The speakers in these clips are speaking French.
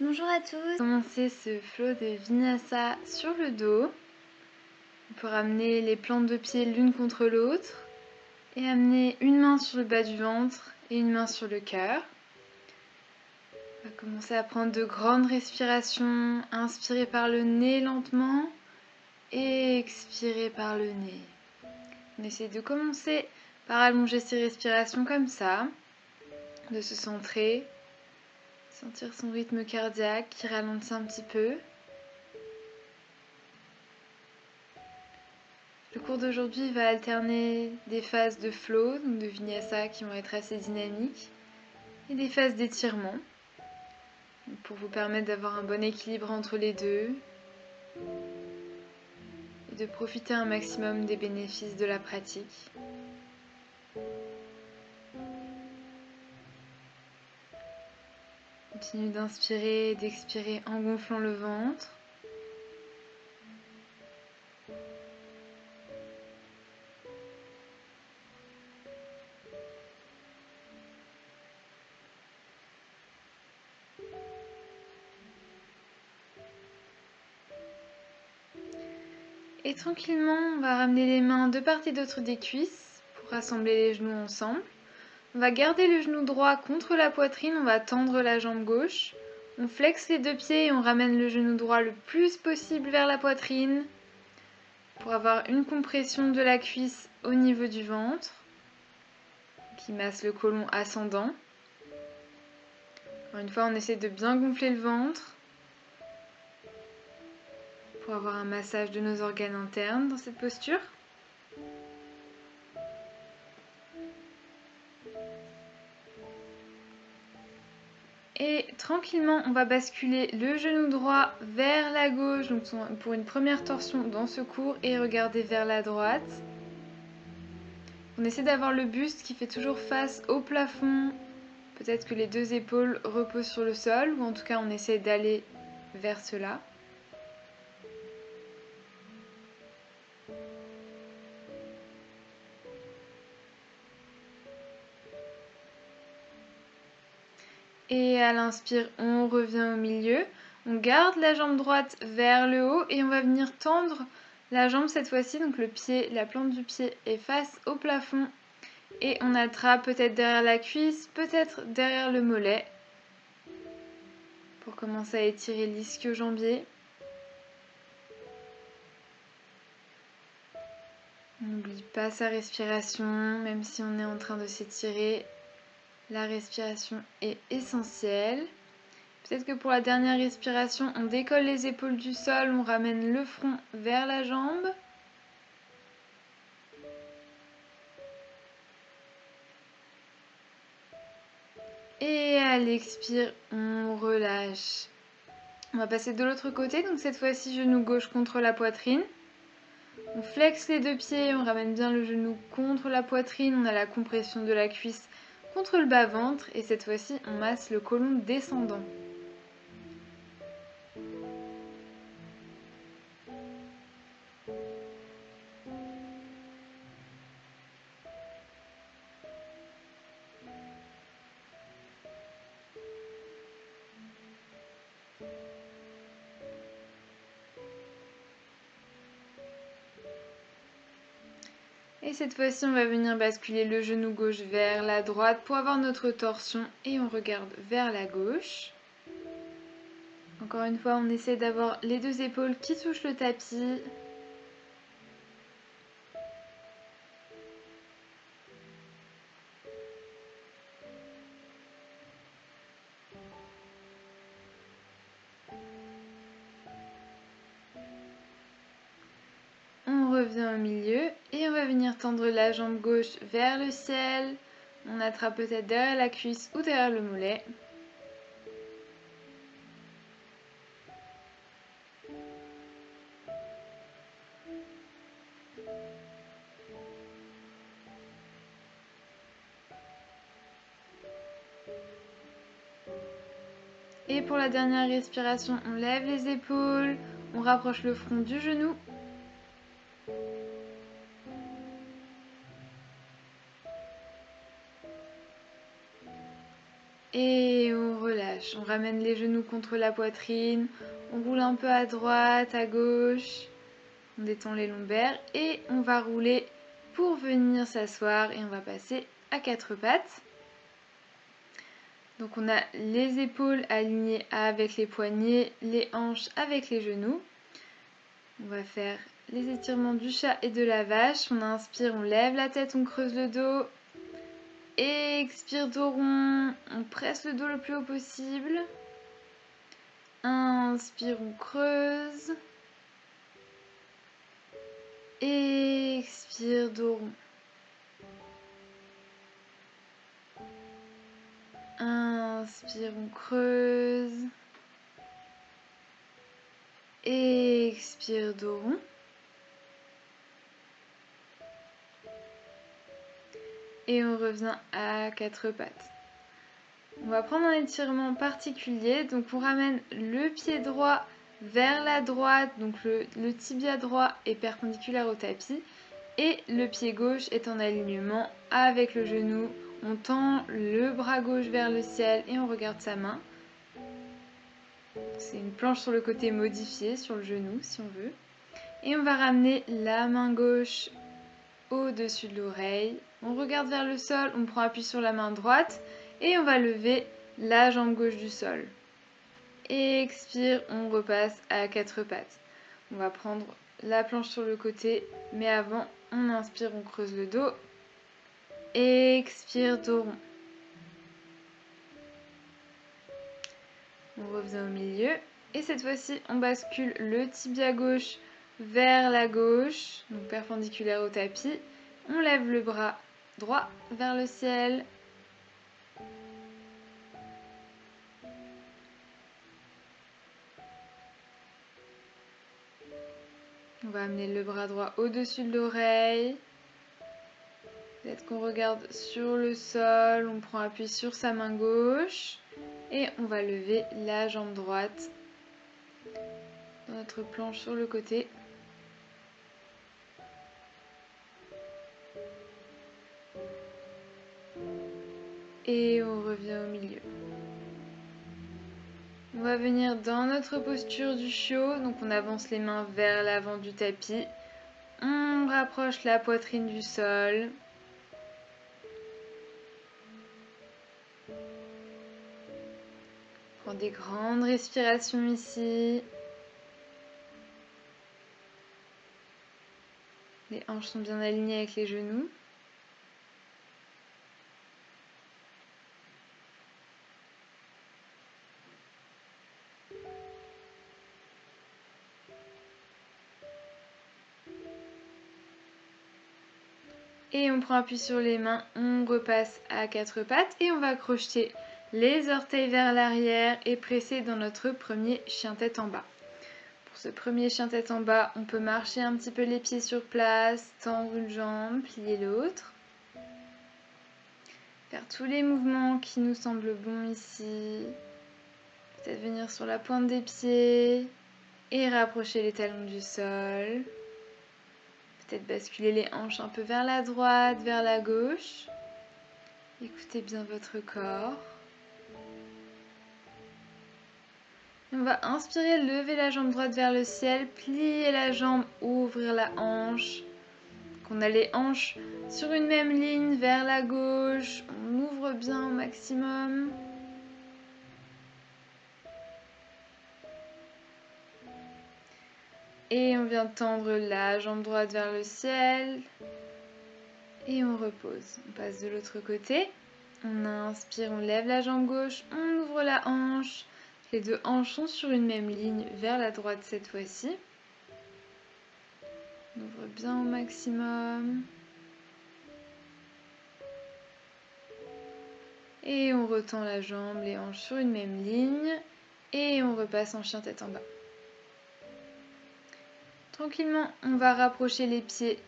Bonjour à tous. Commencer ce flow de Vinyasa sur le dos. On peut ramener les plantes de pied l'une contre l'autre et amener une main sur le bas du ventre et une main sur le cœur. On va commencer à prendre de grandes respirations. Inspirez par le nez lentement et expirez par le nez. On essaie de commencer par allonger ses respirations comme ça, de se centrer. Sentir son rythme cardiaque qui ralentit un petit peu. Le cours d'aujourd'hui va alterner des phases de flow, donc de vinyasa qui vont être assez dynamiques, et des phases d'étirement, pour vous permettre d'avoir un bon équilibre entre les deux et de profiter un maximum des bénéfices de la pratique. Continue d'inspirer et d'expirer en gonflant le ventre. Et tranquillement, on va ramener les mains de part et d'autre des cuisses pour rassembler les genoux ensemble. On va garder le genou droit contre la poitrine, on va tendre la jambe gauche. On flexe les deux pieds et on ramène le genou droit le plus possible vers la poitrine pour avoir une compression de la cuisse au niveau du ventre qui masse le côlon ascendant. Encore une fois, on essaie de bien gonfler le ventre pour avoir un massage de nos organes internes dans cette posture. Et tranquillement, on va basculer le genou droit vers la gauche, donc pour une première torsion dans ce cours, et regarder vers la droite. On essaie d'avoir le buste qui fait toujours face au plafond. Peut-être que les deux épaules reposent sur le sol, ou en tout cas on essaie d'aller vers cela. Et à l'inspire, on revient au milieu. On garde la jambe droite vers le haut et on va venir tendre la jambe cette fois-ci. Donc le pied, la plante du pied est face au plafond. Et on attrape peut-être derrière la cuisse, peut-être derrière le mollet. Pour commencer à étirer l'ischio-jambier. On n'oublie pas sa respiration, même si on est en train de s'étirer. La respiration est essentielle. Peut-être que pour la dernière respiration, on décolle les épaules du sol, on ramène le front vers la jambe. Et à l'expire, on relâche. On va passer de l'autre côté, donc cette fois-ci, genou gauche contre la poitrine. On flexe les deux pieds, on ramène bien le genou contre la poitrine, on a la compression de la cuisse contre le bas-ventre et cette fois-ci, on masse le côlon descendant. Et cette fois-ci, on va venir basculer le genou gauche vers la droite pour avoir notre torsion et on regarde vers la gauche. Encore une fois, on essaie d'avoir les deux épaules qui touchent le tapis. On revient au milieu et on va venir tendre la jambe gauche vers le ciel. On attrape peut-être derrière la cuisse ou derrière le mollet. Et pour la dernière respiration, on lève les épaules, on rapproche le front du genou. Et on relâche. vache, on ramène les genoux contre la poitrine, on roule un peu à droite, à gauche, on détend les lombaires et on va rouler pour venir s'asseoir et on va passer à quatre pattes. Donc on a les épaules alignées avec les poignets, les hanches avec les genoux. On va faire les étirements du chat et de la vache. On inspire, on lève la tête, on creuse le dos. Expire, dos rond, on presse le dos le plus haut possible. Inspire, on creuse. Expire, dos rond. Inspire, on creuse. Expire, dos rond. Et on revient à quatre pattes. On va prendre un étirement particulier. Donc on ramène le pied droit vers la droite. Donc le tibia droit est perpendiculaire au tapis. Et le pied gauche est en alignement avec le genou. On tend le bras gauche vers le ciel et on regarde sa main. C'est une planche sur le côté modifiée, sur le genou si on veut. Et on va ramener la main gauche au-dessus de l'oreille. On regarde vers le sol, on prend appui sur la main droite et on va lever la jambe gauche du sol. Expire, on repasse à quatre pattes. On va prendre la planche sur le côté, mais avant, on inspire, on creuse le dos. Expire, dos rond. On revient au milieu. Et cette fois-ci, on bascule le tibia gauche vers la gauche, donc perpendiculaire au tapis. On lève le bras droit vers le ciel. On va amener le bras droit au-dessus de l'oreille. Peut-être qu'on regarde sur le sol, on prend appui sur sa main gauche. Et on va lever la jambe droite dans notre planche sur le côté. Et on revient au milieu. On va venir dans notre posture du chiot. Donc on avance les mains vers l'avant du tapis. On rapproche la poitrine du sol. Prends des grandes respirations ici. Les hanches sont bien alignées avec les genoux. Et on prend appui sur les mains, on repasse à quatre pattes et on va crocheter les orteils vers l'arrière et presser dans notre premier chien-tête en bas. Pour ce premier chien-tête en bas, on peut marcher un petit peu les pieds sur place, tendre une jambe, plier l'autre. Faire tous les mouvements qui nous semblent bons ici. Peut-être venir sur la pointe des pieds et rapprocher les talons du sol. Peut-être basculer les hanches un peu vers la droite, vers la gauche. Écoutez bien votre corps. On va inspirer, lever la jambe droite vers le ciel, plier la jambe, ouvrir la hanche. On a les hanches sur une même ligne vers la gauche. On ouvre bien au maximum. Et on vient tendre la jambe droite vers le ciel. Et on repose. On passe de l'autre côté. On inspire, on lève la jambe gauche, on ouvre la hanche. Les deux hanches sont sur une même ligne vers la droite cette fois-ci. On ouvre bien au maximum. Et on retend la jambe, les hanches sur une même ligne. Et on repasse en chien tête en bas. Tranquillement, on va rapprocher les pieds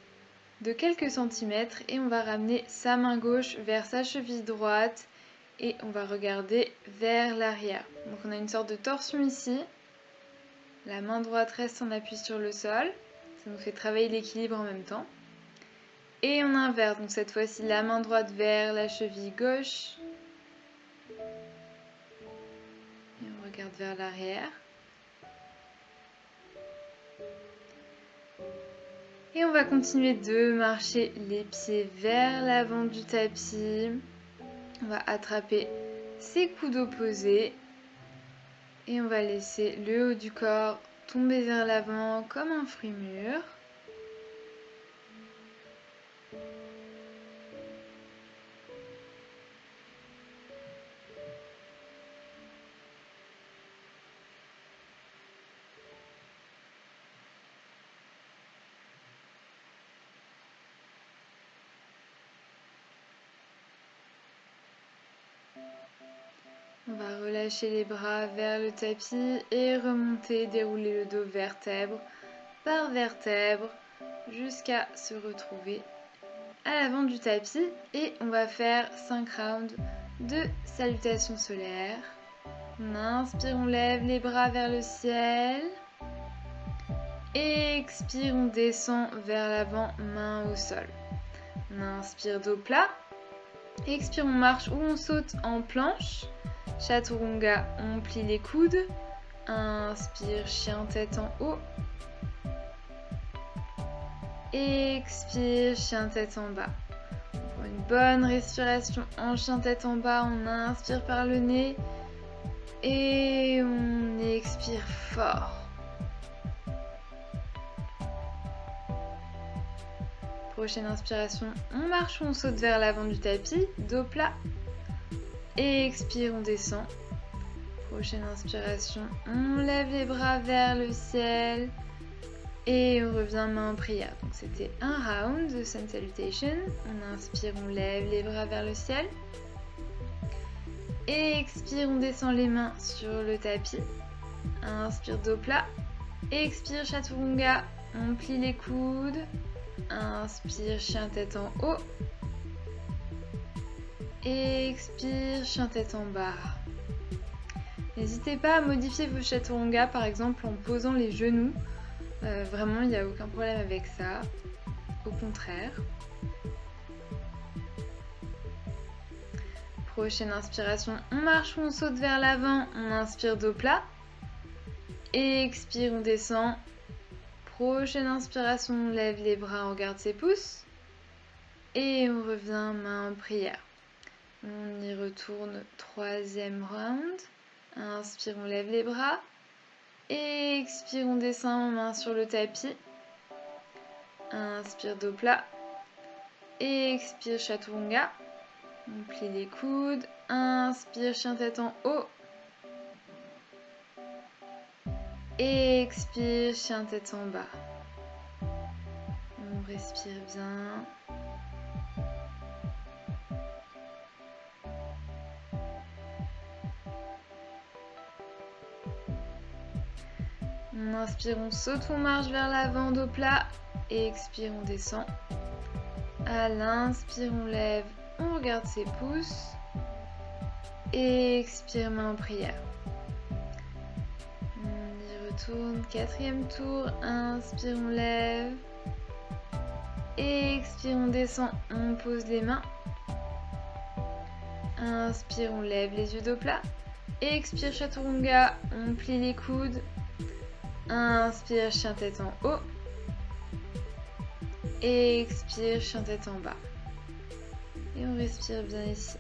de quelques centimètres et on va ramener sa main gauche vers sa cheville droite et on va regarder vers l'arrière. Donc on a une sorte de torsion ici. La main droite reste en appui sur le sol. Ça nous fait travailler l'équilibre en même temps. Et on inverse, donc cette fois-ci la main droite vers la cheville gauche. regarde vers l'arrière. Et on va continuer de marcher les pieds vers l'avant du tapis. On va attraper ses coudes opposés. Et on va laisser le haut du corps tomber vers l'avant comme un fruit mûr. On va relâcher les bras vers le tapis et remonter, dérouler le dos vertèbre par vertèbre jusqu'à se retrouver à l'avant du tapis. Et on va faire 5 rounds de salutations solaires. On inspire, on lève les bras vers le ciel. Expire, on descend vers l'avant, main au sol. On inspire, dos plat. Expire, on marche ou on saute en planche. Chaturanga, on plie les coudes. Inspire, chien tête en haut. Expire, chien tête en bas. Pour une bonne respiration en chien tête en bas, on inspire par le nez et on expire fort. Prochaine inspiration, on marche ou on saute vers l'avant du tapis, dos plat. Expire, on descend. Prochaine inspiration, on lève les bras vers le ciel et on revient main en prière. Donc c'était un round de Sun Salutation. On inspire, on lève les bras vers le ciel. Expire, on descend les mains sur le tapis. Inspire, dos plat. Expire, Chaturanga, on plie les coudes. Inspire, chien tête en haut. Expire, chien tête en bas. N'hésitez pas à modifier vos Chaturanga, par exemple en posant les genoux. Vraiment, il n'y a aucun problème avec ça. Au contraire. Prochaine inspiration, on marche ou on saute vers l'avant. On inspire, dos plat. Expire, on descend. Prochaine inspiration, on lève les bras, on regarde ses pouces. Et on revient main en prière. On y retourne, troisième round. Inspire, on lève les bras. Expire, on descend, main sur le tapis. Inspire, dos plat. Expire, Chaturanga. On plie les coudes. Inspire, chien tête en haut. Expire, chien tête en bas. On respire bien. On inspire, on saute, on marche vers l'avant, dos plat. Expire, on descend. À l'inspire, on lève, on regarde ses pouces. Expire, main en prière. On y retourne, quatrième tour. Inspire, on lève. Expire, on descend, on pose les mains. Inspire, on lève les yeux dos plat. Expire, Chaturanga, on plie les coudes. Inspire, chien tête en haut. Expire, chien tête en bas. Et on respire bien ici.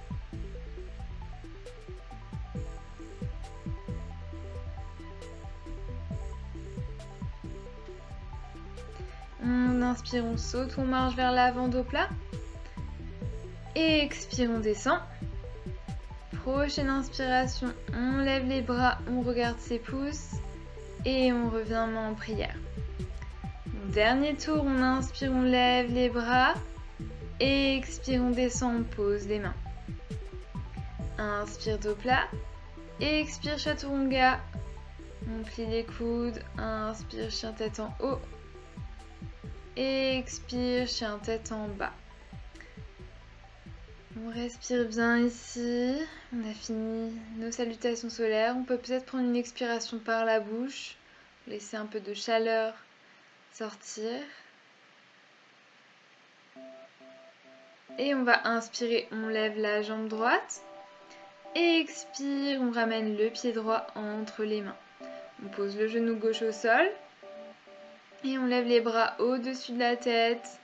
On inspire, on saute, on marche vers l'avant, dos plat. Expire, on descend. Prochaine inspiration, on lève les bras, on regarde ses pouces. Et on revient main en prière. Dernier tour, on inspire, on lève les bras. Expire, on descend, on pose les mains. Inspire, dos plat. Expire, Chaturanga. On plie les coudes. Inspire, chien tête en haut. Expire, chien tête en bas. On respire bien ici. On a fini nos salutations solaires. On peut peut-être prendre une expiration par la bouche. Laisser un peu de chaleur sortir. Et on va inspirer, on lève la jambe droite. Et expire, on ramène le pied droit entre les mains. On pose le genou gauche au sol. Et on lève les bras au-dessus de la tête.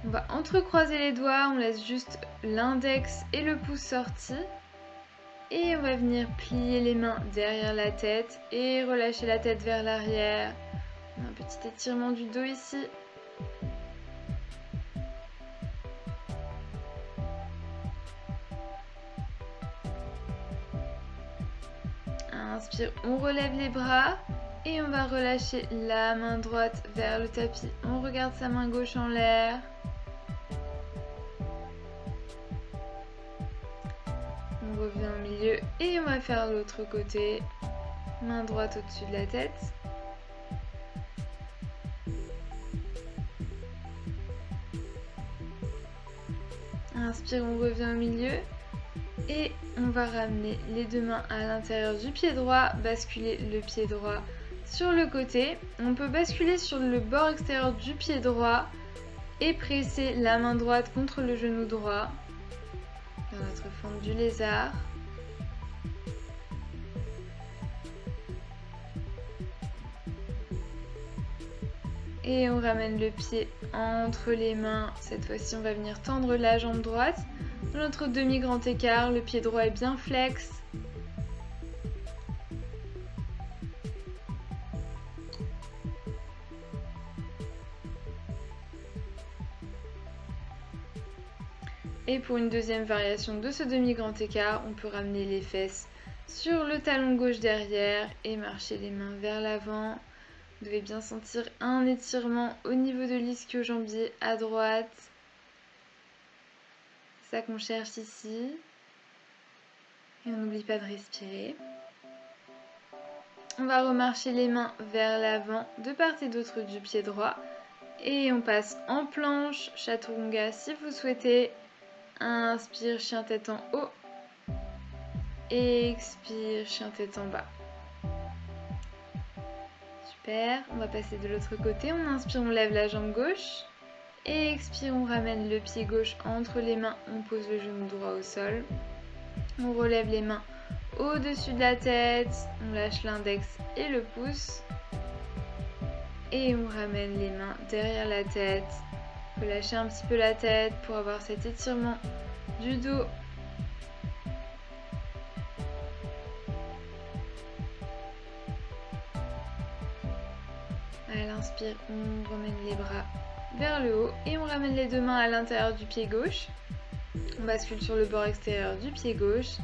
On va entrecroiser les doigts, on laisse juste l'index et le pouce sortis. Et on va venir plier les mains derrière la tête et relâcher la tête vers l'arrière. Un petit étirement du dos ici. Inspire, on relève les bras et on va relâcher la main droite vers le tapis. On regarde sa main gauche en l'air. On revient au milieu et on va faire l'autre côté. Main droite au-dessus de la tête. Inspire, on revient au milieu. Et on va ramener les deux mains à l'intérieur du pied droit, basculer le pied droit sur le côté. On peut basculer sur le bord extérieur du pied droit et presser la main droite contre le genou droit dans notre fente du lézard. Et on ramène le pied entre les mains. Cette fois-ci, on va venir tendre la jambe droite. Dans notre demi-grand écart, le pied droit est bien flex. Et pour une deuxième variation de ce demi-grand écart, on peut ramener les fesses sur le talon gauche derrière et marcher les mains vers l'avant. Vous devez bien sentir un étirement au niveau de l'ischio-jambier à droite. C'est ça qu'on cherche ici. Et on n'oublie pas de respirer. On va remarcher les mains vers l'avant de part et d'autre du pied droit. Et on passe en planche, chaturanga si vous souhaitez. Inspire, chien tête en haut. Expire, chien tête en bas. Super, on va passer de l'autre côté. On inspire, on lève la jambe gauche. Et expire, on ramène le pied gauche entre les mains. On pose le genou droit au sol. On relève les mains au-dessus de la tête. On lâche l'index et le pouce. Et on ramène les mains derrière la tête. On peut lâcher un petit peu la tête pour avoir cet étirement du dos. À l'inspire, on ramène les bras vers le haut et on ramène les deux mains à l'intérieur du pied gauche. On bascule sur le bord extérieur du pied gauche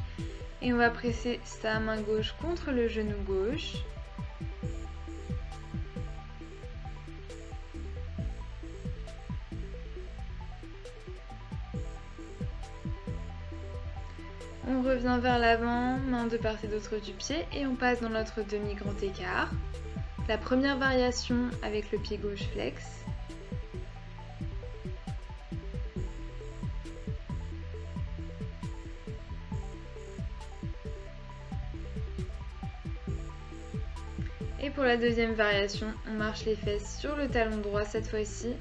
et on va presser sa main gauche contre le genou gauche. On revient vers l'avant, main de part et d'autre du pied et on passe dans notre demi-grand écart. La première variation avec le pied gauche flex. Et pour la deuxième variation, on marche les fesses sur le talon droit cette fois-ci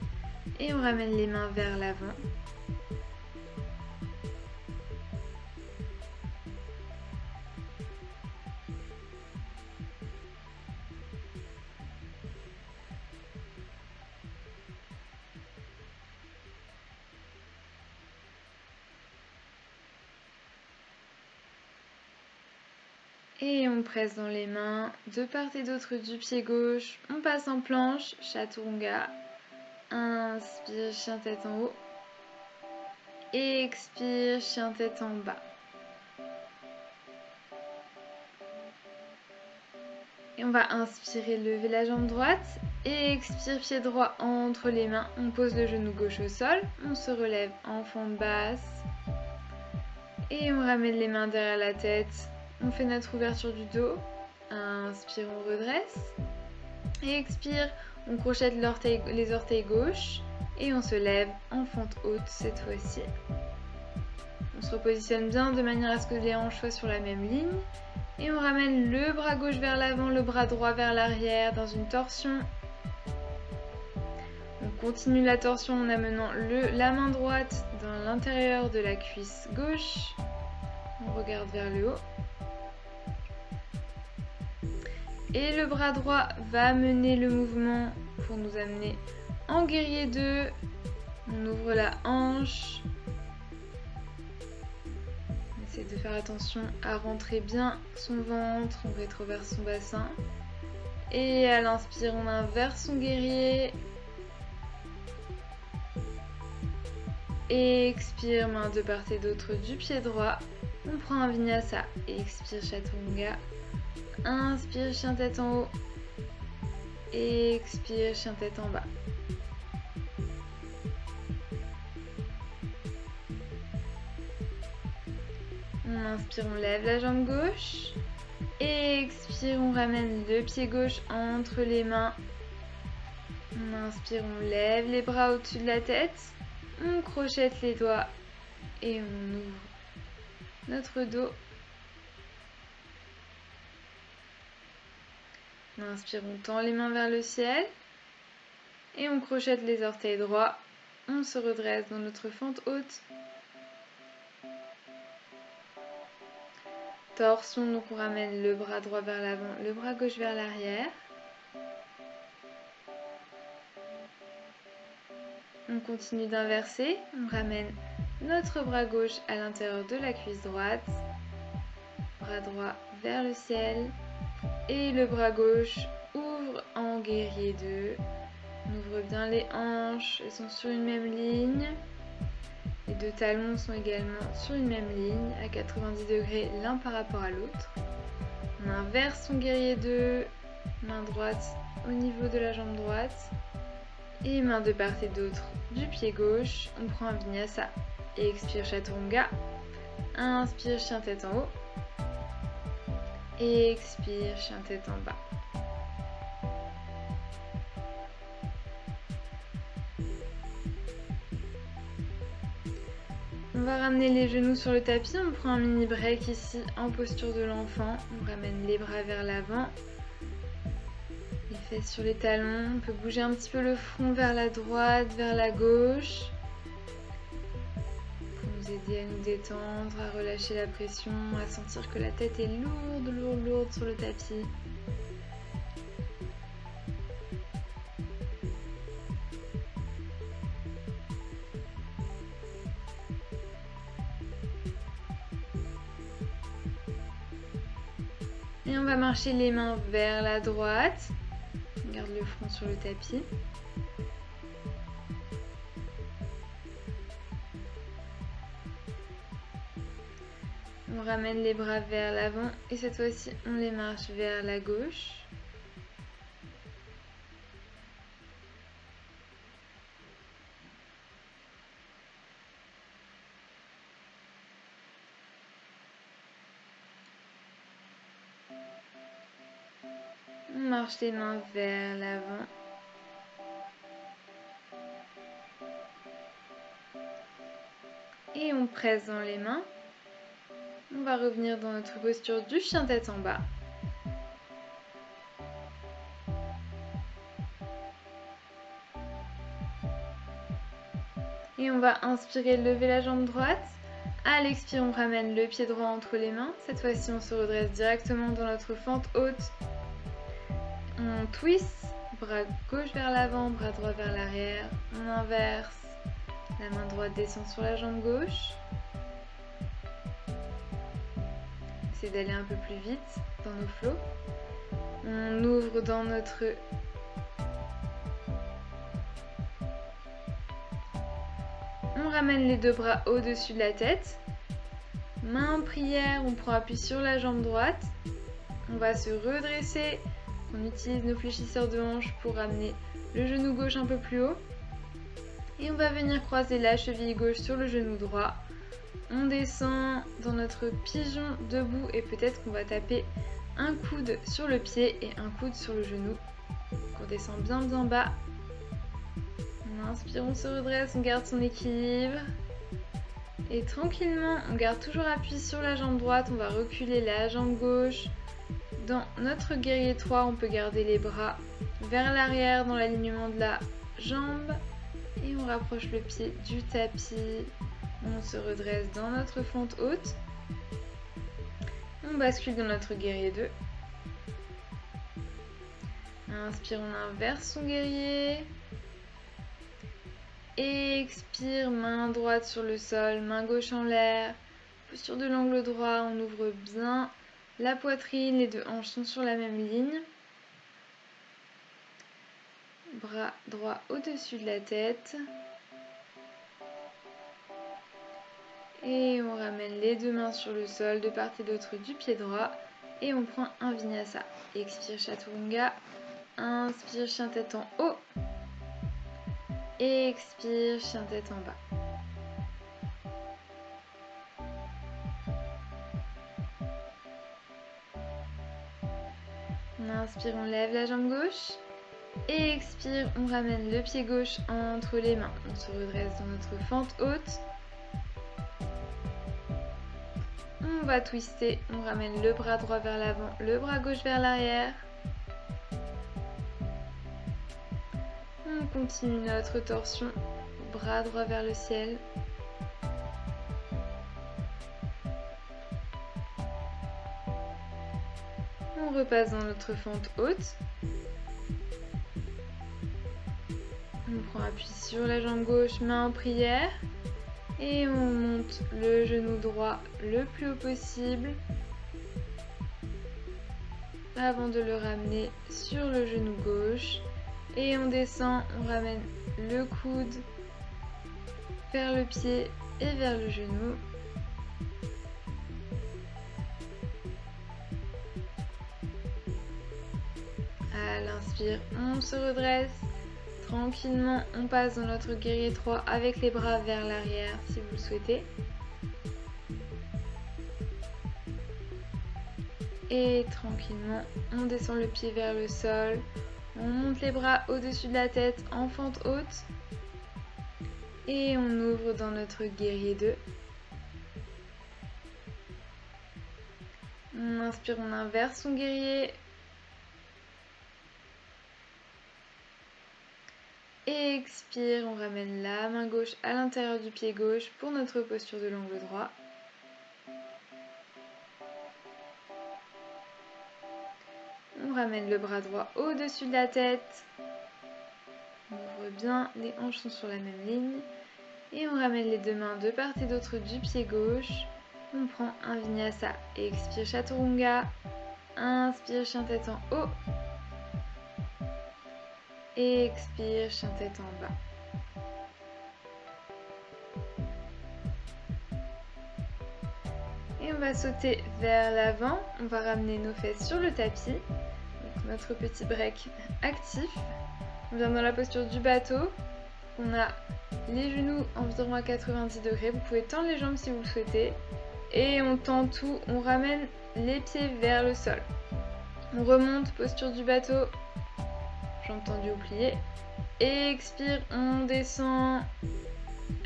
et on ramène les mains vers l'avant. Et on presse dans les mains, de part et d'autre du pied gauche. On passe en planche, chaturanga. Inspire, chien tête en haut. Expire, chien tête en bas. Et on va inspirer, lever la jambe droite. Et expire, pied droit entre les mains. On pose le genou gauche au sol. On se relève en fente basse. Et on ramène les mains derrière la tête. On fait notre ouverture du dos. Inspire, on redresse. Et expire, on crochette les orteils gauches. Et on se lève en fente haute cette fois-ci. On se repositionne bien de manière à ce que les hanches soient sur la même ligne. Et on ramène le bras gauche vers l'avant, le bras droit vers l'arrière dans une torsion. On continue la torsion en amenant la main droite dans l'intérieur de la cuisse gauche. On regarde vers le haut. Et le bras droit va mener le mouvement pour nous amener en guerrier 2. On ouvre la hanche. On essaie de faire attention à rentrer bien son ventre. On rétroverse son bassin. Et à l'inspire, on inverse son guerrier. Expire, main de part et d'autre du pied droit. On prend un vinyasa. Expire, chaturanga. Inspire, chien tête en haut. Expire, chien tête en bas. On inspire, on lève la jambe gauche. Expire, on ramène le pied gauche entre les mains. On inspire, on lève les bras au-dessus de la tête. On crochette les doigts et on ouvre notre dos. On inspire, on tend les mains vers le ciel et on crochette les orteils droits. On se redresse dans notre fente haute. Torsion, donc on ramène le bras droit vers l'avant, le bras gauche vers l'arrière. On continue d'inverser, on ramène notre bras gauche à l'intérieur de la cuisse droite, bras droit vers le ciel et le bras gauche ouvre en guerrier 2. On ouvre bien les hanches, elles sont sur une même ligne. Les deux talons sont également sur une même ligne, à 90 degrés l'un par rapport à l'autre. On inverse son guerrier 2, main droite au niveau de la jambe droite. Et main de part et d'autre du pied gauche. On prend un vinyasa. Expire, chaturanga. Inspire, chien tête en haut. Expire, chien tête en bas. On va ramener les genoux sur le tapis, on prend un mini break ici en posture de l'enfant. On ramène les bras vers l'avant, les fesses sur les talons. On peut bouger un petit peu le front vers la droite, vers la gauche. Pour nous aider à nous détendre, à relâcher la pression, à sentir que la tête est lourde, lourde, lourde sur le tapis. Et on va marcher les mains vers la droite. On garde le front sur le tapis. On ramène les bras vers l'avant et cette fois-ci on les marche vers la gauche. On marche les mains vers l'avant. Et on presse dans les mains. On va revenir dans notre posture du chien tête en bas. Et on va inspirer, lever la jambe droite. À l'expire, on ramène le pied droit entre les mains. Cette fois-ci, on se redresse directement dans notre fente haute. On twist, bras gauche vers l'avant, bras droit vers l'arrière. On inverse. La main droite descend sur la jambe gauche. Essayez d'aller un peu plus vite dans nos flots. On ouvre dans notre On ramène les deux bras au-dessus de la tête. Main en prière, on prend appui sur la jambe droite. On va se redresser. On utilise nos fléchisseurs de hanches pour ramener le genou gauche un peu plus haut. Et on va venir croiser la cheville gauche sur le genou droit. On descend dans notre pigeon debout et peut-être qu'on va taper un coude sur le pied et un coude sur le genou. On descend bien bien bas. On inspire, on se redresse, on garde son équilibre. Et tranquillement, on garde toujours appui sur la jambe droite. On va reculer la jambe gauche. Dans notre guerrier 3, on peut garder les bras vers l'arrière dans l'alignement de la jambe. Et on rapproche le pied du tapis. On se redresse dans notre fente haute. On bascule dans notre guerrier 2. Inspire, on inverse son guerrier. Expire, main droite sur le sol, main gauche en l'air. Posture de l'angle droit, on ouvre bien la poitrine, les deux hanches sont sur la même ligne. Bras droit au-dessus de la tête. Et on ramène les deux mains sur le sol de part et d'autre du pied droit. Et on prend un vinyasa. Expire, chaturanga. Inspire, chien tête en haut. Expire, chien tête en bas. On inspire, on lève la jambe gauche. Et expire, on ramène le pied gauche entre les mains. On se redresse dans notre fente haute. On va twister, on ramène le bras droit vers l'avant, le bras gauche vers l'arrière. On continue notre torsion, bras droit vers le ciel. On repasse dans notre fente haute. On prend appui sur la jambe gauche, main en prière. Et on monte le genou droit le plus haut possible avant de le ramener sur le genou gauche. Et on descend, on ramène le coude vers le pied et vers le genou. À l'inspire, on se redresse. Tranquillement, on passe dans notre guerrier 3 avec les bras vers l'arrière si vous le souhaitez. Et tranquillement, on descend le pied vers le sol. On monte les bras au-dessus de la tête en fente haute. Et on ouvre dans notre guerrier 2. On inspire, on inverse son guerrier. Expire, on ramène la main gauche à l'intérieur du pied gauche pour notre posture de l'angle droit. On ramène le bras droit au-dessus de la tête. On ouvre bien, les hanches sont sur la même ligne. Et on ramène les deux mains de part et d'autre du pied gauche. On prend un vinyasa. Expire, chaturanga. Inspire, chien tête en haut. Expire, chien tête en bas. Et on va sauter vers l'avant. On va ramener nos fesses sur le tapis. Donc notre petit break actif. On vient dans la posture du bateau. On a les genoux environ à 90 degrés. Vous pouvez tendre les jambes si vous le souhaitez. Et on tend tout. On ramène les pieds vers le sol. On remonte, posture du bateau. Jambes tendues ou pliées. Expire, on descend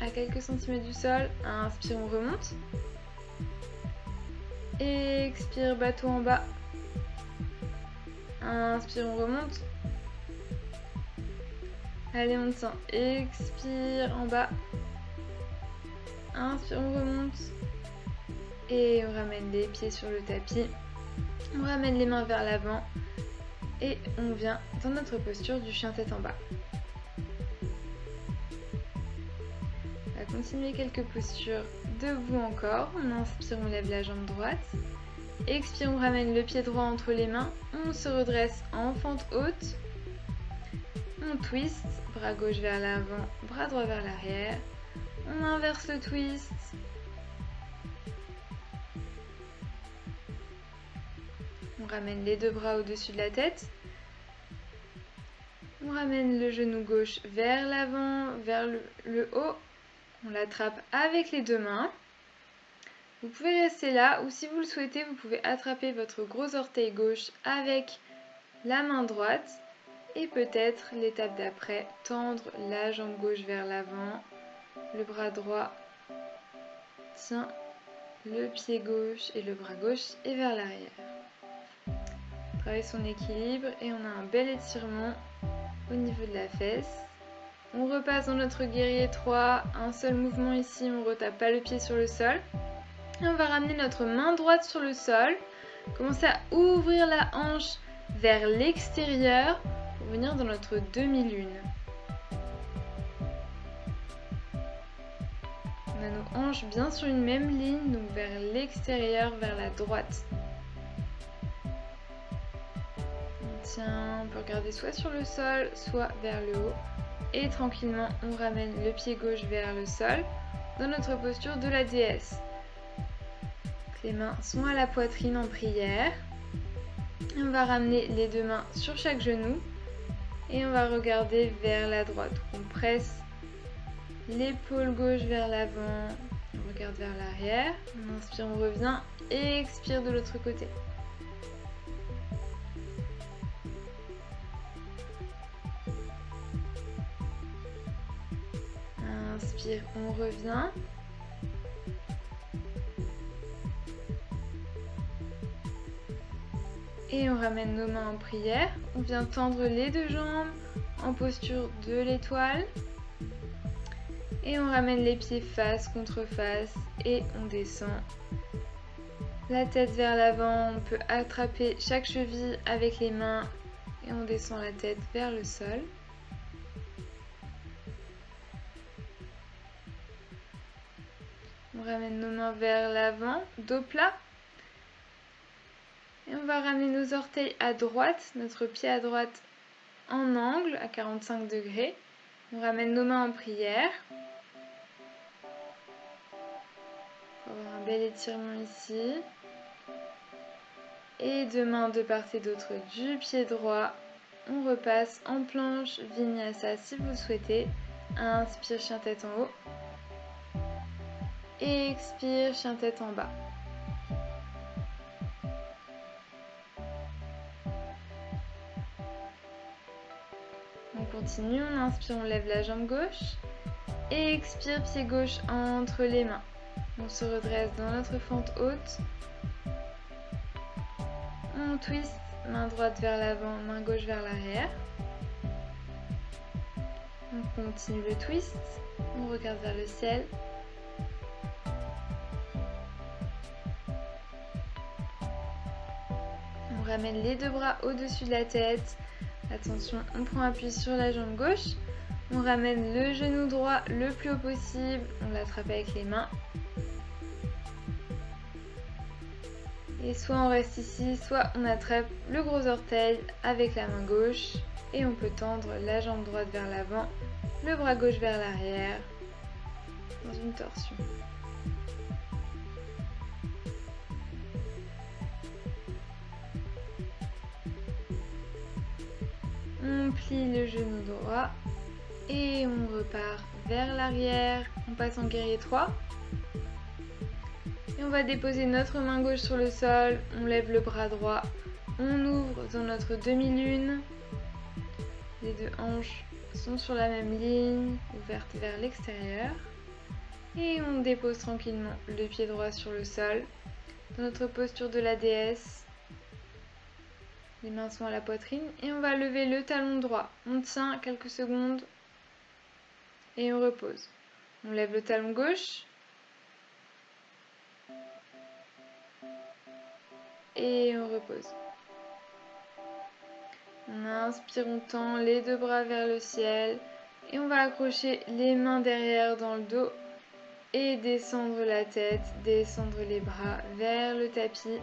à quelques centimètres du sol. Inspire, on remonte. Expire, bateau en bas. Inspire, on remonte. Allez, on descend. Expire, en bas. Inspire, on remonte. Et on ramène les pieds sur le tapis. On ramène les mains vers l'avant. Et on vient dans notre posture du chien tête en bas. On va continuer quelques postures debout encore. On inspire, on lève la jambe droite. Expire, on ramène le pied droit entre les mains. On se redresse en fente haute. On twist, bras gauche vers l'avant, bras droit vers l'arrière. On inverse le twist. On ramène les deux bras au-dessus de la tête. On ramène le genou gauche vers l'avant, vers le haut. On l'attrape avec les deux mains. Vous pouvez rester là ou si vous le souhaitez, vous pouvez attraper votre gros orteil gauche avec la main droite. Et peut-être l'étape d'après, tendre la jambe gauche vers l'avant. Le bras droit tient le pied gauche et le bras gauche est vers l'arrière. Travaille son équilibre et on a un bel étirement au niveau de la fesse. On repasse dans notre guerrier 3, un seul mouvement ici, on ne retape pas le pied sur le sol. Et on va ramener notre main droite sur le sol. Commencez à ouvrir la hanche vers l'extérieur pour venir dans notre demi-lune. On a nos hanches bien sur une même ligne, donc vers l'extérieur, vers la droite. On peut regarder soit sur le sol, soit vers le haut. Et tranquillement, on ramène le pied gauche vers le sol, dans notre posture de la déesse. Les mains sont à la poitrine en prière. On va ramener les deux mains sur chaque genou. Et on va regarder vers la droite. On presse l'épaule gauche vers l'avant. On regarde vers l'arrière. On inspire, on revient. Et expire de l'autre côté. Inspire, on revient. Et on ramène nos mains en prière. On vient tendre les deux jambes en posture de l'étoile. Et on ramène les pieds face contre face et on descend. La tête vers l'avant, on peut attraper chaque cheville avec les mains et on descend la tête vers le sol. On ramène nos mains vers l'avant, dos plat. Et on va ramener nos orteils à droite, notre pied à droite en angle à 45 degrés. On ramène nos mains en prière. On va avoir un bel étirement ici. Et deux mains de part et d'autre du pied droit. On repasse en planche Vinyasa si vous le souhaitez. Inspire, chien tête en haut. Et expire, chien tête en bas. On continue, on inspire, on lève la jambe gauche. Et expire, pied gauche entre les mains. On se redresse dans notre fente haute. On twist, main droite vers l'avant, main gauche vers l'arrière. On continue le twist. On regarde vers le ciel. On ramène les deux bras au-dessus de la tête. Attention, on prend appui sur la jambe gauche. On ramène le genou droit le plus haut possible. On l'attrape avec les mains. Et soit on reste ici, soit on attrape le gros orteil avec la main gauche. Et on peut tendre la jambe droite vers l'avant, le bras gauche vers l'arrière, dans une torsion. On plie le genou droit et on repart vers l'arrière. On passe en guerrier 3. Et on va déposer notre main gauche sur le sol. On lève le bras droit. On ouvre dans notre demi-lune. Les deux hanches sont sur la même ligne, ouvertes vers l'extérieur. Et on dépose tranquillement le pied droit sur le sol. Dans notre posture de la déesse. Les mains sont à la poitrine et on va lever le talon droit. On tient quelques secondes et on repose. On lève le talon gauche et on repose. On inspire, on tend les deux bras vers le ciel et on va accrocher les mains derrière dans le dos et descendre la tête, descendre les bras vers le tapis.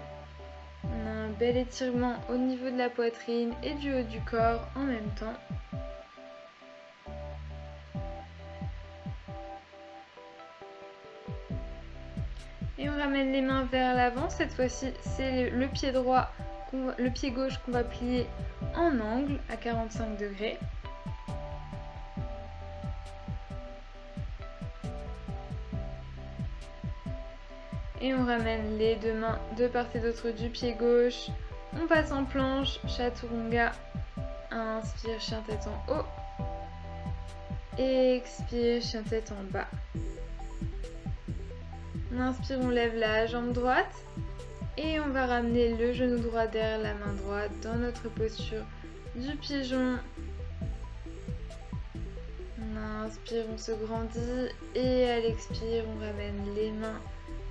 On a un bel étirement au niveau de la poitrine et du haut du corps en même temps. Et on ramène les mains vers l'avant. Cette fois-ci, c'est le pied droit, le pied gauche qu'on va plier en angle à 45 degrés. Et on ramène les deux mains de part et d'autre du pied gauche. On passe en planche, chaturanga. Inspire, chien tête en haut. Expire, chien tête en bas. On inspire, on lève la jambe droite. Et on va ramener le genou droit derrière la main droite dans notre posture du pigeon. On inspire, on se grandit. Et à l'expire, on ramène les mains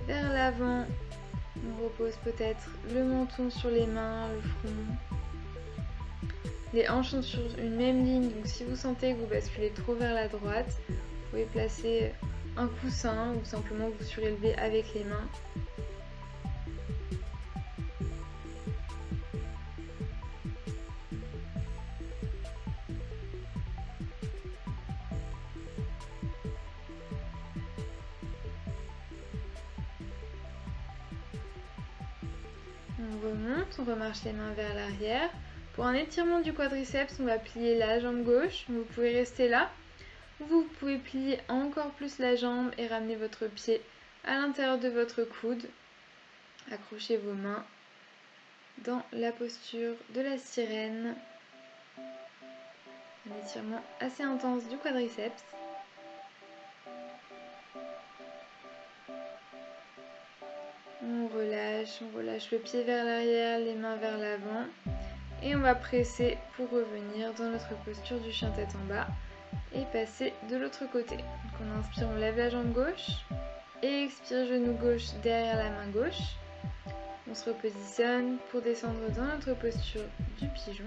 vers l'avant On repose peut-être le menton sur les mains, le front. Les hanches sont sur une même ligne, donc si vous sentez que vous basculez trop vers la droite, vous pouvez placer un coussin ou simplement vous surélever avec les mains. On remonte, on remarche les mains vers l'arrière. Pour un étirement du quadriceps, on va plier la jambe gauche. Vous pouvez rester là. Vous pouvez plier encore plus la jambe et ramener votre pied à l'intérieur de votre coude. Accrochez vos mains dans la posture de la sirène. Un étirement assez intense du quadriceps. On relâche le pied vers l'arrière, les mains vers l'avant. Et on va presser pour revenir dans notre posture du chien tête en bas et passer de l'autre côté. Donc on inspire, on lève la jambe gauche et expire, genou gauche derrière la main gauche. On se repositionne pour descendre dans notre posture du pigeon.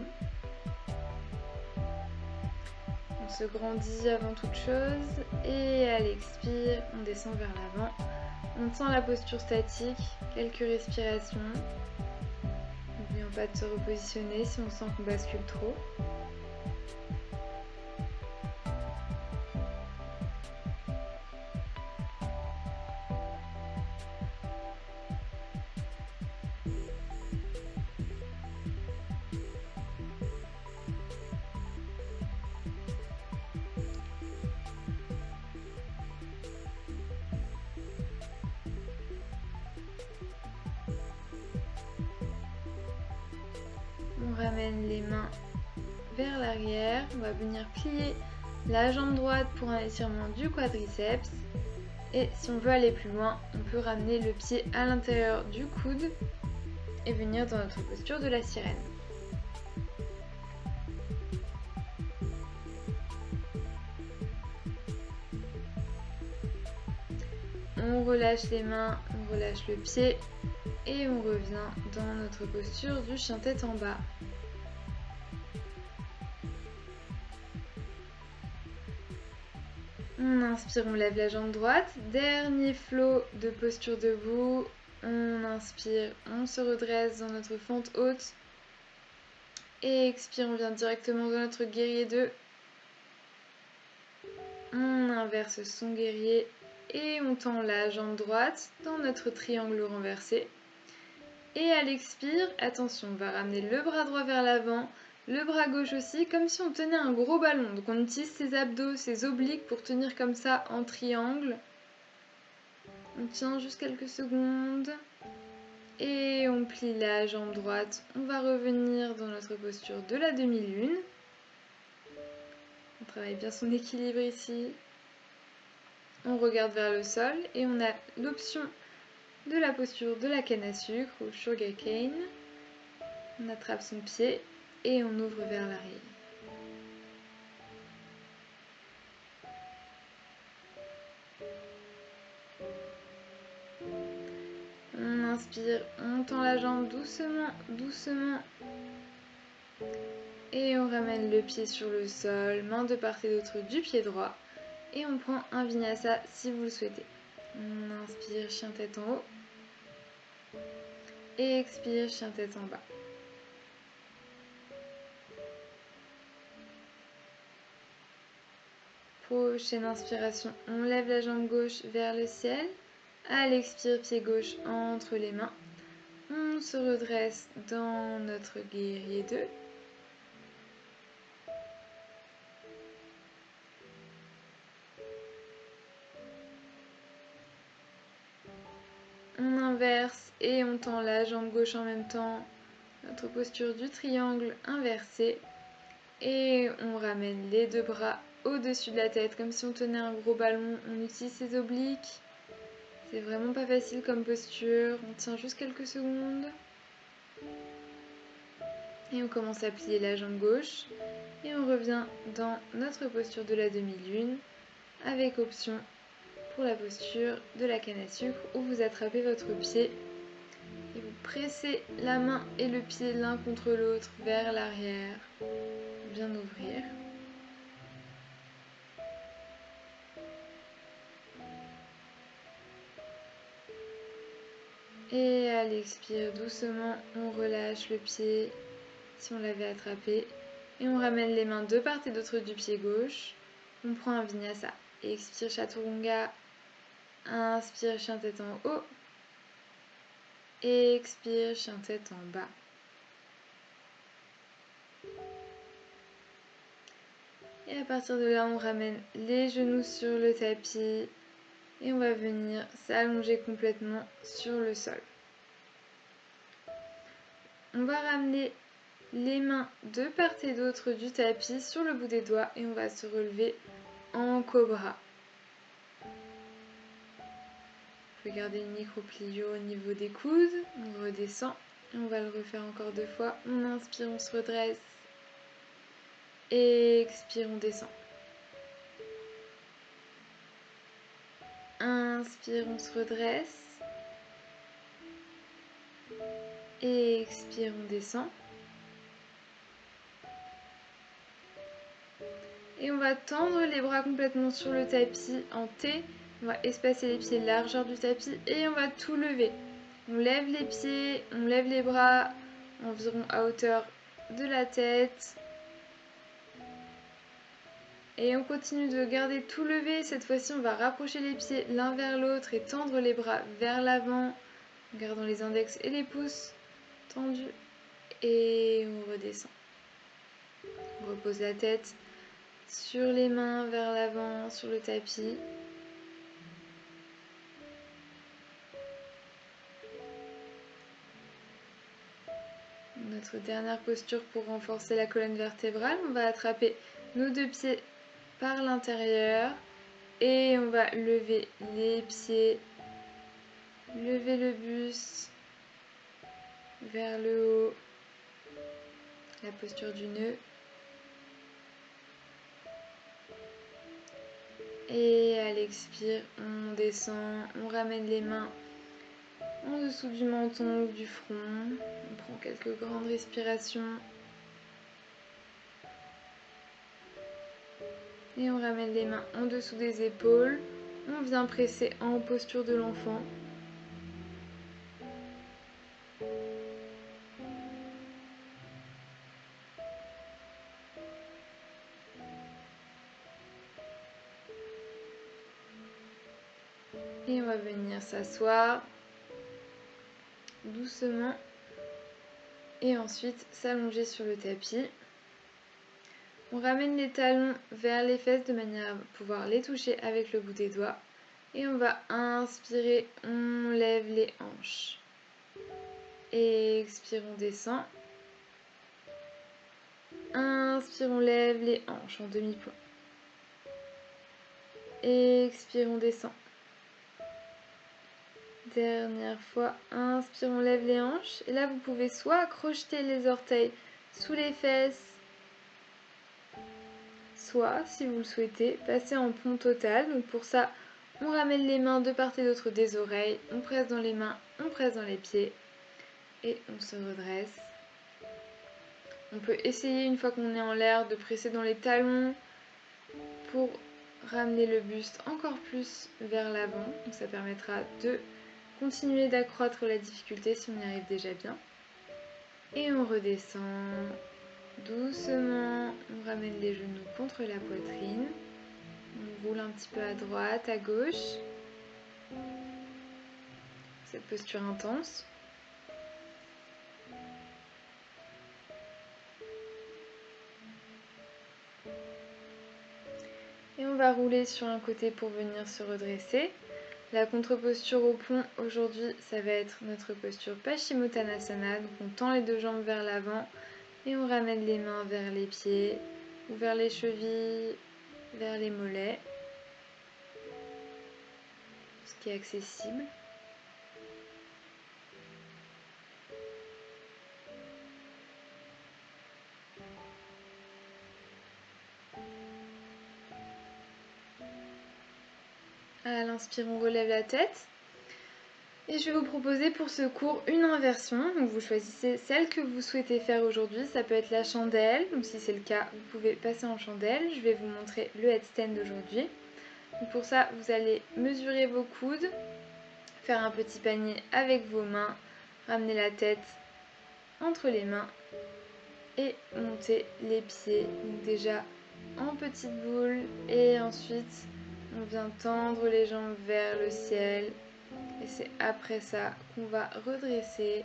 On se grandit avant toute chose et à l'expire, on descend vers l'avant. On tient la posture statique, quelques respirations. N'oublions pas de se repositionner si on sent qu'on bascule trop. On ramène les mains vers l'arrière. On va venir plier la jambe droite pour un étirement du quadriceps. Et si on veut aller plus loin, on peut ramener le pied à l'intérieur du coude et venir dans notre posture de la sirène. On relâche les mains, on relâche le pied et on revient dans notre posture du chien tête en bas. On inspire, on lève la jambe droite. Dernier flot de posture debout. On inspire, on se redresse dans notre fente haute. Et expire, on vient directement dans notre guerrier 2. On inverse son guerrier et on tend la jambe droite dans notre triangle renversé. Et à l'expire, attention, on va ramener le bras droit vers l'avant, le bras gauche aussi, comme si on tenait un gros ballon. Donc on utilise ses abdos, ses obliques pour tenir comme ça en triangle. On tient juste quelques secondes. Et on plie la jambe droite. On va revenir dans notre posture de la demi-lune. On travaille bien son équilibre ici. On regarde vers le sol et on a l'option de la posture de la canne à sucre ou sugar cane. On attrape son pied et on ouvre vers l'arrière. On inspire, on tend la jambe doucement, doucement. Et on ramène le pied sur le sol, main de part et d'autre du pied droit. Et on prend un vinyasa si vous le souhaitez. On inspire, chien tête en haut. Et expire, chien tête en bas. Prochaine inspiration, on lève la jambe gauche vers le ciel. À l'expire, pied gauche entre les mains. On se redresse dans notre guerrier 2. On inverse et on tend la jambe gauche en même temps. Notre posture du triangle inversé. Et on ramène les deux bras au-dessus de la tête, comme si on tenait un gros ballon. On utilise ses obliques. C'est vraiment pas facile comme posture. On tient juste quelques secondes. Et on commence à plier la jambe gauche. Et on revient dans notre posture de la demi-lune, avec option pour la posture de la canne à sucre, où vous attrapez votre pied presser la main et le pied l'un contre l'autre vers l'arrière. Bien ouvrir. Et à l'expire, doucement, on relâche le pied si on l'avait attrapé. Et on ramène les mains de part et d'autre du pied gauche. On prend un vinyasa. Expire chaturanga. Inspire, chien tête en haut. Expire, chien tête en bas. Et à partir de là, on ramène les genoux sur le tapis. Et on va venir s'allonger complètement sur le sol. On va ramener les mains de part et d'autre du tapis sur le bout des doigts et on va se relever en cobra. Vous pouvez garder une micro-plio au niveau des coudes. On redescend et on va le refaire encore 2 fois. On inspire, on se redresse. Expire, on descend. Inspire, on se redresse. Expire, on descend. Et on va tendre les bras complètement sur le tapis en T. On va espacer les pieds largeur du tapis et on va tout lever. On lève les pieds, on lève les bras environ à hauteur de la tête. Et on continue de garder tout levé. Cette fois-ci, on va rapprocher les pieds l'un vers l'autre et tendre les bras vers l'avant, en gardant les index et les pouces tendus. Et on redescend. On repose la tête sur les mains vers l'avant, sur le tapis. Notre dernière posture pour renforcer la colonne vertébrale, on va attraper nos 2 pieds par l'intérieur et on va lever les pieds, lever le buste vers le haut, la posture du nœud. Et à l'expire, on descend, on ramène les mains en dessous du menton ou du front. On prend quelques grandes respirations. Et on ramène les mains en dessous des épaules. On vient presser en posture de l'enfant. Et on va venir s'asseoir doucement et ensuite s'allonger sur le tapis. On ramène les talons vers les fesses de manière à pouvoir les toucher avec le bout des doigts. Et on va inspirer, on lève les hanches. Et expire, on descend. Inspire, on lève les hanches en demi-point. Expire, on descend. Dernière fois, inspire, on lève les hanches. Et là, vous pouvez soit crocheter les orteils sous les fesses, soit, si vous le souhaitez, passer en pont total. Donc pour ça, on ramène les mains de part et d'autre des oreilles, on presse dans les mains, on presse dans les pieds et on se redresse. On peut essayer, une fois qu'on est en l'air, de presser dans les talons pour ramener le buste encore plus vers l'avant. Donc ça permettra de continuer d'accroître la difficulté si on y arrive déjà bien. Et on redescend doucement, on ramène les genoux contre la poitrine. On roule un petit peu à droite, à gauche. Cette posture intense. Et on va rouler sur un côté pour venir se redresser. La contre-posture au pont, aujourd'hui, ça va être notre posture Paschimottanasana. Donc on tend les 2 jambes vers l'avant et on ramène les mains vers les pieds ou vers les chevilles, vers les mollets. Ce qui est accessible. À l'inspire, on relève la tête. Et je vais vous proposer pour ce cours une inversion. Donc vous choisissez celle que vous souhaitez faire aujourd'hui. Ça peut être la chandelle. Donc si c'est le cas, vous pouvez passer en chandelle. Je vais vous montrer le headstand d'aujourd'hui. Pour ça, vous allez mesurer vos coudes, faire un petit panier avec vos mains, ramener la tête entre les mains et monter les pieds. Donc déjà en petite boule et ensuite on vient tendre les jambes vers le ciel. Et c'est après ça qu'on va redresser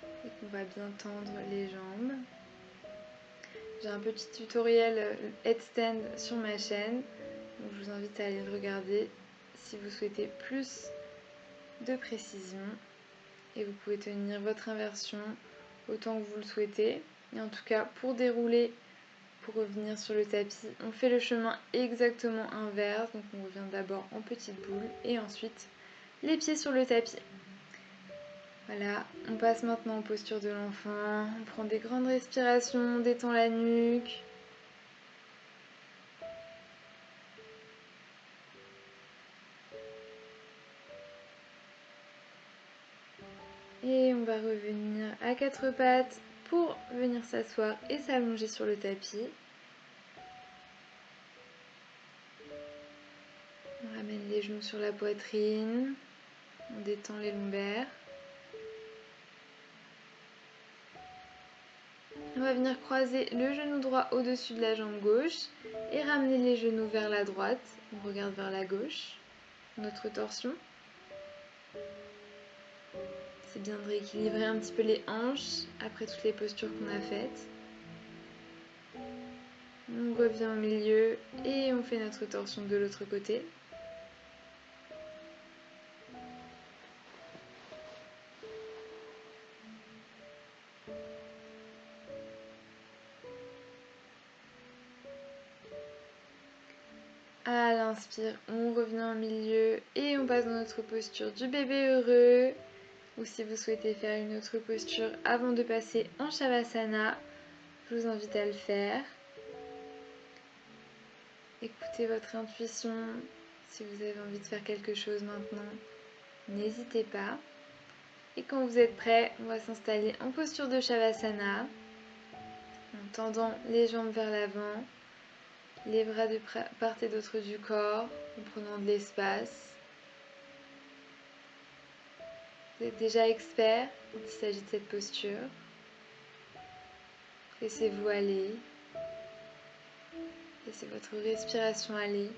et qu'on va bien tendre les jambes. J'ai un petit tutoriel headstand sur ma chaîne, donc je vous invite à aller le regarder si vous souhaitez plus de précision. Et vous pouvez tenir votre inversion autant que vous le souhaitez. Et en tout cas, pour dérouler, pour revenir sur le tapis, on fait le chemin exactement inverse. Donc on revient d'abord en petite boule et ensuite les pieds sur le tapis. Voilà, on passe maintenant en posture de l'enfant, on prend des grandes respirations, on détend la nuque. Et on va revenir à quatre pattes pour venir s'asseoir et s'allonger sur le tapis. On ramène les genoux sur la poitrine, on détend les lombaires. On va venir croiser le genou droit au-dessus de la jambe gauche et ramener les genoux vers la droite. On regarde vers la gauche, notre torsion. C'est bien de rééquilibrer un petit peu les hanches après toutes les postures qu'on a faites. On revient au milieu et on fait notre torsion de l'autre côté. À l'inspire, on revient au milieu et on passe dans notre posture du bébé heureux. Ou si vous souhaitez faire une autre posture avant de passer en Shavasana, je vous invite à le faire. Écoutez votre intuition. Si vous avez envie de faire quelque chose maintenant, n'hésitez pas. Et quand vous êtes prêt, on va s'installer en posture de Shavasana, en tendant les jambes vers l'avant, les bras de part et d'autre du corps, en prenant de l'espace. Vous êtes déjà expert quand il s'agit de cette posture. Laissez-vous aller. Laissez votre respiration aller.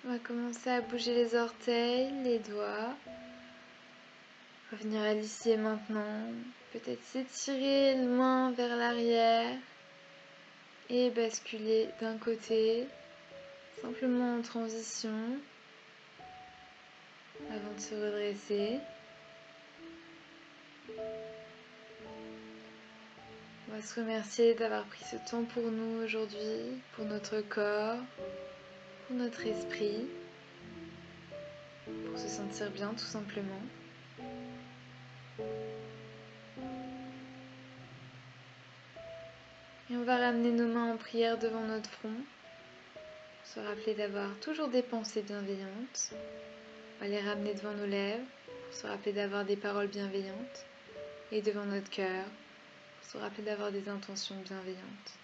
On va commencer à bouger les orteils, les doigts. Revenir à l'ici et maintenant. Peut-être s'étirer loin vers l'arrière et basculer d'un côté, simplement en transition, avant de se redresser. On va se remercier d'avoir pris ce temps pour nous aujourd'hui, pour notre corps, pour notre esprit, pour se sentir bien tout simplement. Et on va ramener nos mains en prière devant notre front, pour se rappeler d'avoir toujours des pensées bienveillantes. On va les ramener devant nos lèvres, pour se rappeler d'avoir des paroles bienveillantes, et devant notre cœur, pour se rappeler d'avoir des intentions bienveillantes.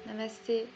Namasté.